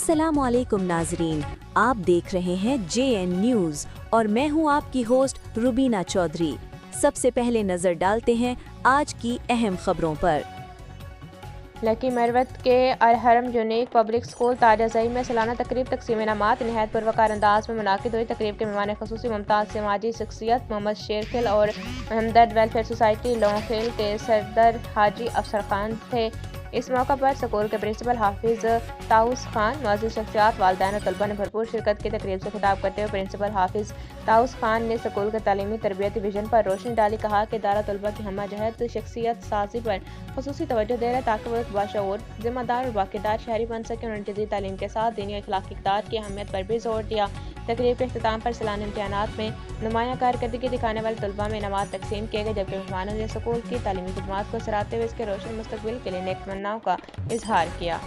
अस्सलामुअलैकुम नाजरीन, आप देख रहे हैं JN न्यूज़ और मैं हूं आपकी होस्ट रुबीना चौधरी। सबसे पहले नजर डालते हैं आज की अहम खबरों पर। लकी मरवत के अलहरम यूनिक पब्लिक स्कूल ताजई में सालाना तकरीब तकसीम इनामात नहायत पुरवकार अंदाज में मुनाकिद हुई। तकरीब के मेहमान खसूसी मुमताज़ समाजी शख्सियत मोहम्मद शेरखिल और हमदर्द वेलफेयर सोसाइटी लोंगखिल के सदर हाजी अफसर खान थे। इस मौका पर स्कूल के प्रिंसिपल हाफिज ताउस खान, मुअज़्ज़िज़ शख्सियात, वालिदैन और तलबा ने भरपूर शिरकत की। तकरीब से खिताब करते हुए प्रिंसिपल हाफिज ताउस खान ने स्कूल के तालीमी तरबियती विजन पर रोशनी डाली। कहा कि दारा तलबा की हमाजहत शख्सियत साजी पर खसूसी तवज्जो दे रहा है ताकि वो एक बाशऊर, जिम्मेदार और बाकीदार शहरी बन सके। उन्होंने जदीद तालीम के साथ दीनी और अखलाकी इक़दार की अहमियत पर भी जोर दिया। तकरीब के अख्ताम पर सालाना इम्तिहानात में नुमाया कारकर्दगी दिखाने वाले तलबा में इनामात तकसीम किए गए, जबकि मेहमानों ने स्कूल की तालीमी खिदमात को सराहते हुए इसके रोशन मुस्तकबिल के लिए नेक तमन्नाओं का इजहार किया।